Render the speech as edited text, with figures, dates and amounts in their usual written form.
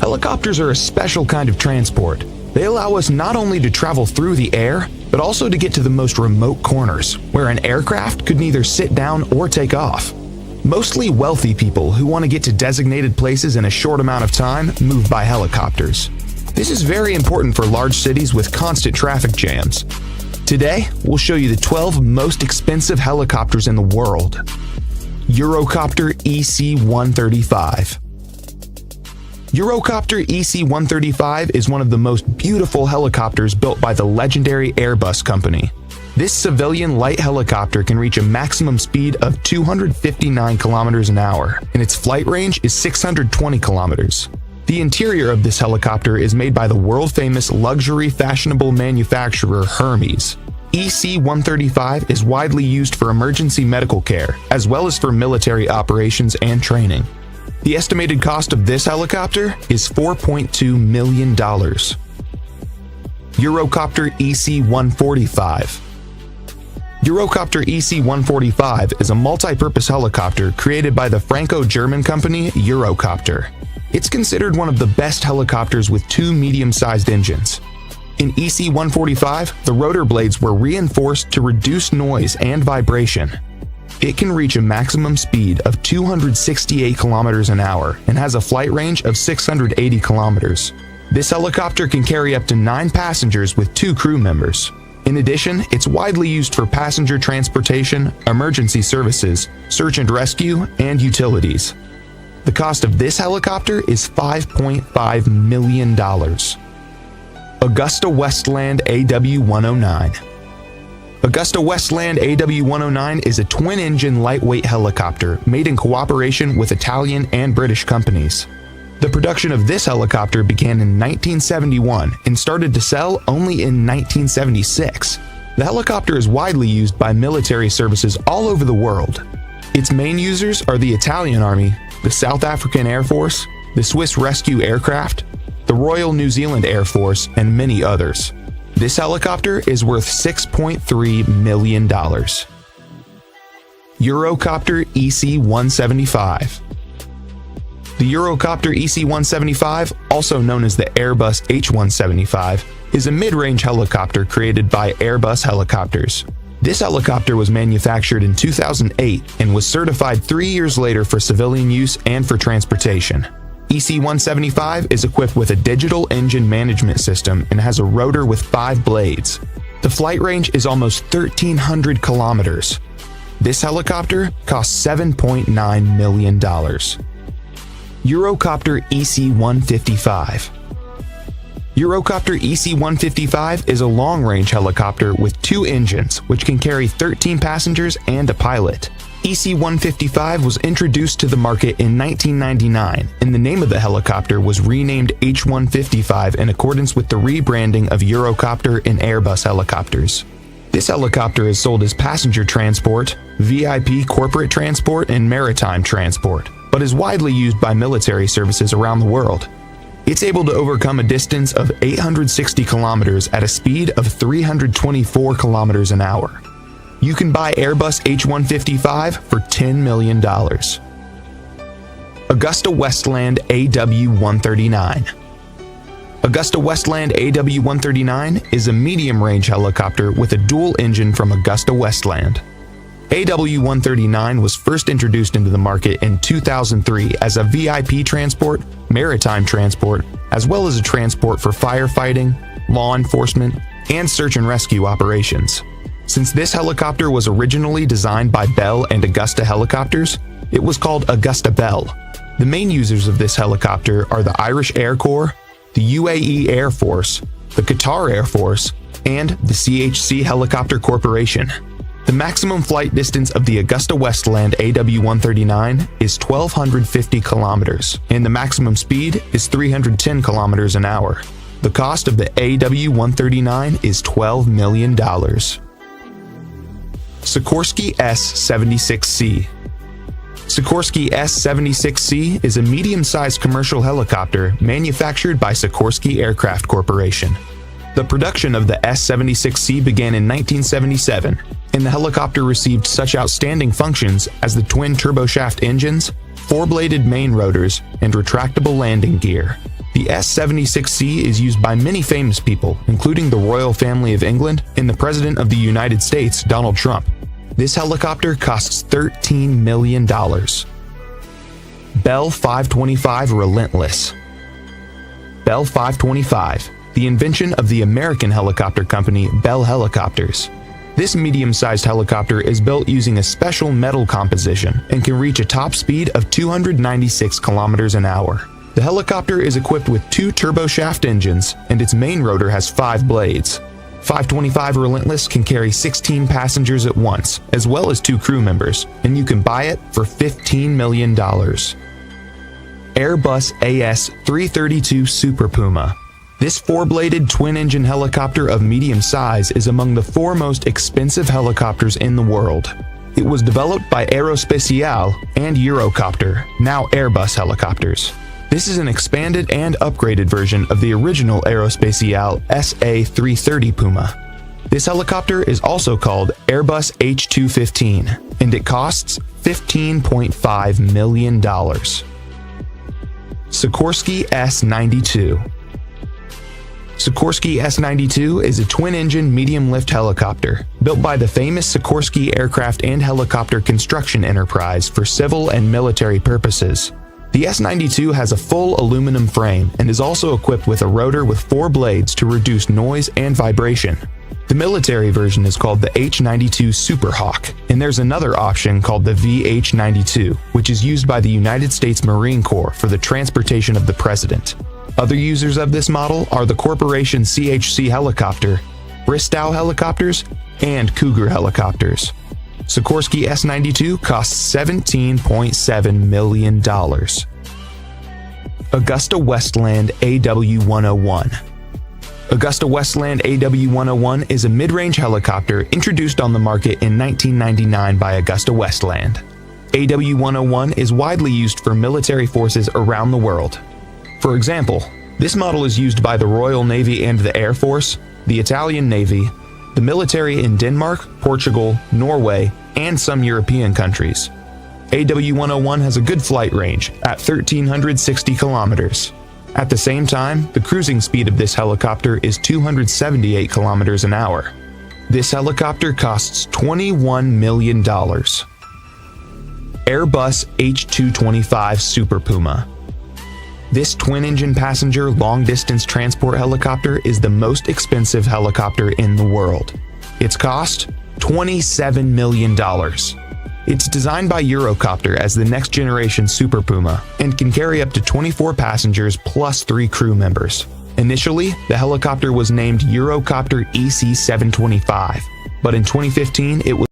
Helicopters are a special kind of transport. They allow us not only to travel through the air, but also to get to the most remote corners, where an aircraft could neither sit down or take off. Mostly wealthy people who want to get to designated places in a short amount of time move by helicopters. This is very important for large cities with constant traffic jams. Today, we'll show you the 12 most expensive helicopters in the world. Eurocopter EC-135. Eurocopter EC-135 is one of the most beautiful helicopters built by the legendary Airbus company. This civilian light helicopter can reach a maximum speed of 259 kilometers an hour, and its flight range is 620 kilometers. The interior of this helicopter is made by the world-famous luxury fashionable manufacturer Hermes. EC-135 is widely used for emergency medical care, as well as for military operations and training. The estimated cost of this helicopter is $4.2 million. Eurocopter EC-145. Eurocopter EC-145 is a multi-purpose helicopter created by the Franco-German company Eurocopter. It's considered one of the best helicopters with two medium-sized engines. In EC-145, the rotor blades were reinforced to reduce noise and vibration. It can reach a maximum speed of 268 kilometers an hour and has a flight range of 680 kilometers. This helicopter can carry up to 9 passengers with 2 crew members. In addition, it's widely used for passenger transportation, emergency services, search and rescue, and utilities. The cost of this helicopter is $5.5 million. Agustawestland AW109. Agustawestland AW109 is a twin-engine lightweight helicopter made in cooperation with Italian and British companies. The production of this helicopter began in 1971 and started to sell only in 1976. The helicopter is widely used by military services all over the world. Its main users are the Italian Army, the South African Air Force, the Swiss Rescue Aircraft, the Royal New Zealand Air Force, and many others. This helicopter is worth $6.3 million. Eurocopter EC-175. The Eurocopter EC-175, also known as the Airbus H-175, is a mid-range helicopter created by Airbus Helicopters. This helicopter was manufactured in 2008 and was certified 3 years later for civilian use and for transportation. EC-175 is equipped with a digital engine management system and has a rotor with 5 blades. The flight range is almost 1,300 kilometers. This helicopter costs $7.9 million. Eurocopter EC-155. Eurocopter EC-155 is a long-range helicopter with 2 engines, which can carry 13 passengers and a pilot. EC-155 was introduced to the market in 1999, and the name of the helicopter was renamed H-155 in accordance with the rebranding of Eurocopter and Airbus helicopters. This helicopter is sold as passenger transport, VIP corporate transport, and maritime transport, but is widely used by military services around the world. It's able to overcome a distance of 860 kilometers at a speed of 324 kilometers an hour. You can buy Airbus H-155 for $10 million. Agustawestland AW139. Agustawestland AW139 is a medium-range helicopter with a dual engine from Agustawestland. AW139 was first introduced into the market in 2003 as a VIP transport, maritime transport, as well as a transport for firefighting, law enforcement, and search and rescue operations. Since this helicopter was originally designed by Bell and Augusta Helicopters, it was called Augusta Bell. The main users of this helicopter are the Irish Air Corps, the UAE Air Force, the Qatar Air Force, and the CHC Helicopter Corporation. The maximum flight distance of the Agustawestland AW139 is 1,250 kilometers, and the maximum speed is 310 kilometers an hour. The cost of the AW139 is $12 million. Sikorsky S-76C. Sikorsky S-76C is a medium-sized commercial helicopter manufactured by Sikorsky Aircraft Corporation. The production of the S-76C began in 1977, and the helicopter received such outstanding functions as the twin turboshaft engines, 4-bladed main rotors, and retractable landing gear. The S-76C is used by many famous people, including the royal family of England and the President of the United States, Donald Trump. This helicopter costs $13 million. Bell 525 Relentless. Bell 525, the invention of the American helicopter company Bell Helicopters. This medium-sized helicopter is built using a special metal composition and can reach a top speed of 296 kilometers an hour. The helicopter is equipped with 2 turboshaft engines, and its main rotor has 5 blades. 525 Relentless can carry 16 passengers at once, as well as 2 crew members, and you can buy it for $15 million. Airbus AS-332 Super PUMA. This 4-bladed twin-engine helicopter of medium size is among the 4 most expensive helicopters in the world. It was developed by Aerospace and Eurocopter, now Airbus helicopters. This is an expanded and upgraded version of the original Aerospace SA-330 PUMA. This helicopter is also called Airbus H215, and it costs $15.5 million. Sikorsky S-92. Sikorsky S-92 is a twin-engine medium-lift helicopter built by the famous Sikorsky aircraft and helicopter construction enterprise for civil and military purposes. The S-92 has a full aluminum frame and is also equipped with a rotor with 4 blades to reduce noise and vibration. The military version is called the H-92 Super Hawk, and there's another option called the VH-92, which is used by the United States Marine Corps for the transportation of the president. Other users of this model are the Corporation CHC helicopter, Bristow helicopters, and Cougar helicopters. Sikorsky S-92 costs $17.7 million. Agustawestland AW101. Agustawestland AW101 is a mid-range helicopter introduced on the market in 1999 by Agustawestland. AW101 is widely used for military forces around the world. For example, this model is used by the Royal Navy and the Air Force, the Italian Navy, the military in Denmark, Portugal, Norway, and some European countries. AW101 has a good flight range at 1,360 kilometers. At the same time, the cruising speed of this helicopter is 278 kilometers an hour. This helicopter costs $21 million. Airbus H225 Super PUMA. This twin-engine passenger long-distance transport helicopter is the most expensive helicopter in the world. Its cost? $27 million. It's designed by Eurocopter as the next-generation Super PUMA and can carry up to 24 passengers plus 3 crew members. Initially, the helicopter was named Eurocopter EC-725, but in 2015 it was